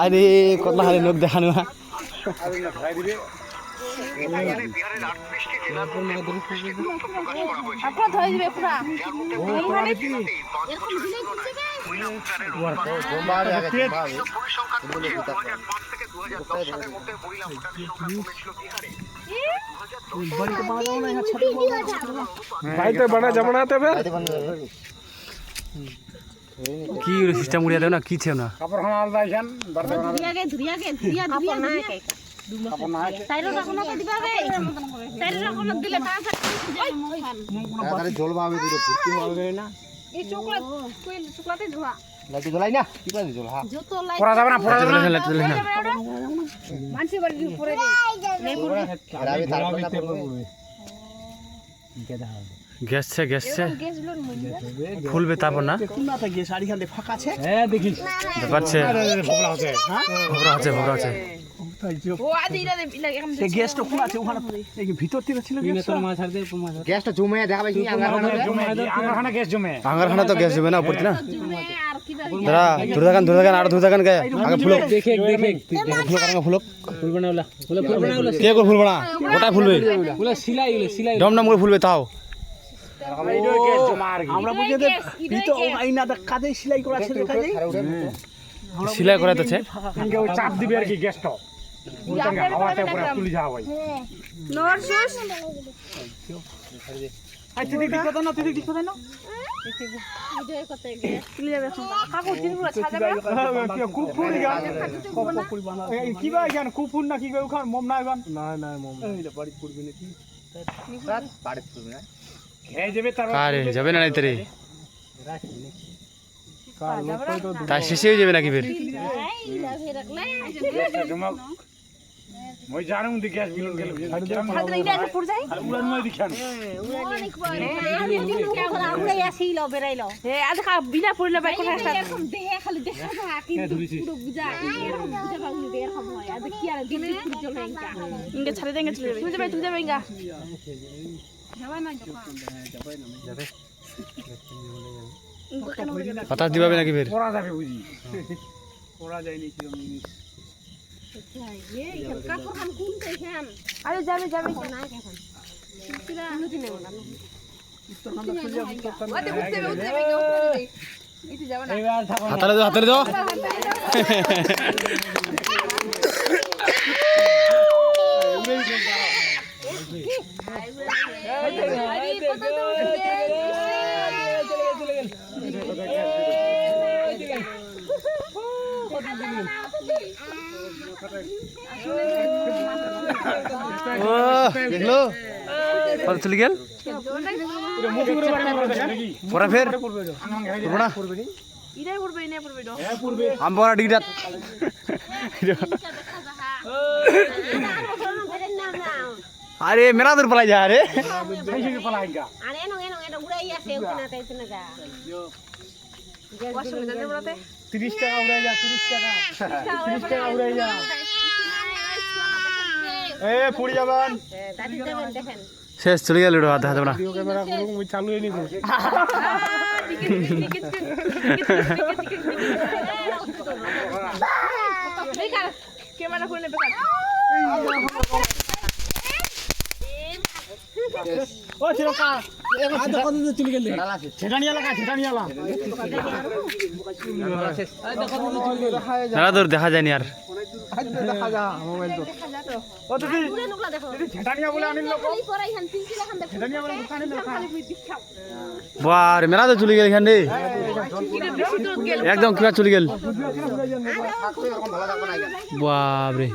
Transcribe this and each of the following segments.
আরে কত হারে লোক দেখানো बड़ा जमाना কি সিস্টেম উড়িয়ে দেও না কি ছেও না কাপড় খানা আলাদা এখান জল পাবে ভর্তি হবে না লাইট জ্বলাই না কি করে জ্বল হ্যাঁ পড়া যাবে না পড়া যাবে না লাইট জ্বলাই না মানসি বাড়ি উপরে নেই পড়বে আরে তারপর না পড়বে গ্যাস ফুলবে তারপর না ফাঁকা আছে হ্যাঁ দেখিস পাচ্ছে ভোগরা আছে গ্যাসটা ফুল আছে ওখানে এই ভিতর থেকে ছিল গ্যাসটা জমে দেখাবে কি আঙ্গারখানা গ্যাস জমে আঙ্গারখানা তো গ্যাস জমে না উপর না দাদা ধরে থাকেন আর ধরে থাকেন কে আগে ফুলক দেখে ফুলক ফুলবে না কে করে ফুলবে না ওটা ফুলবে সিলাই ডম ডম করে ফুলবে তাও আমরা বুঝে দে ভিতর আইনা কাজে সেলাই করা আছে দেখা যায় সেলাই করা আছে ইনকে ওই চাপ দিবে আর কি গ্যাসটা ওইটাকে হাওয়াতে পুরো তুলি যাওয়া হয় নর শেষ আচ্ছা ঠিক কথা না তুই ঠিক কথা না ভিডিও করতে গিয়ে ক্লিয়ার দেখো কাকু তিনগুলো সাজাবে খুব ফুল গান ফুল বানা কি ভাই গান খুব ফুল না কি কই ওখানে মম না গান না মম এইটা বাড়ি পড়বে নাকি রাত বাড়ি পড়বে না খেয়ে যাবে তার আরে যাবে না নাইতে রে তার শেষে হয়ে যাবে নাকি ফের মই জানুম দি গ্যাস বিলন গেল ছাদরে ইনা পড় যায় উড়ান মই দেখান অনেক বড় উড়াই আসিলো বেরাইলো হে আজ কা বিনা পড়লে বাই কথা এরকম দেহে খালি দেখা যায় কিন্তু পুরো বুঝা এরকম বুঝা পাবনি দের সময় আজ কি আর দিন পুরো চলে ইনকে ছাড়ে দেঙ্গে চলে যাবে তুই যাবে ইনকা বাতাস দিবাবে নাকি ফের পড়া যাবে বুঝি পড়া যায় নি কিরম জিনিস এই কাপড় খান কোন কইখান আরে যাবে না এখন কিরা নুতি নেব না ওতে উঠতে ইতি যাবে না হাতালে দাও দেখলো কত চলে গেল পরে ফের আমরা ডিগটা আরে মেলা দূর পলাই যা রে আরে এনো উড়াই আছে ওখানে তাই না যা 30 টাকা উড়াই যা 30 টাকা উড়াই যা এ পুড়ি যাবেন দাদি দেবেন দেখেন শেষ চলে গেল রে হাতে না ভিডিও ক্যামেরা করুম ওই চালু হয়নি তো বেকার ক্যামেরা খুলে বেকার ও চিরকা আজ কত চলে গেল ছেটানিয়ালা না দূর দেখা যায় নি আর দেখা যা মোবাইল তো ও তুই ছেটানিয়া বলে আনিল লোক ছেটানিয়া বলে দোকানে বাহ রে মেলা তো চলে গেল এখানে একদম কিবা চলে গেল বাপ রে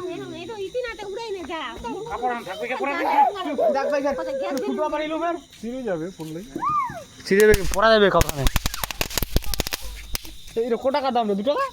পড়া যাবে কখনো কত টাকা দাম 2 টাকা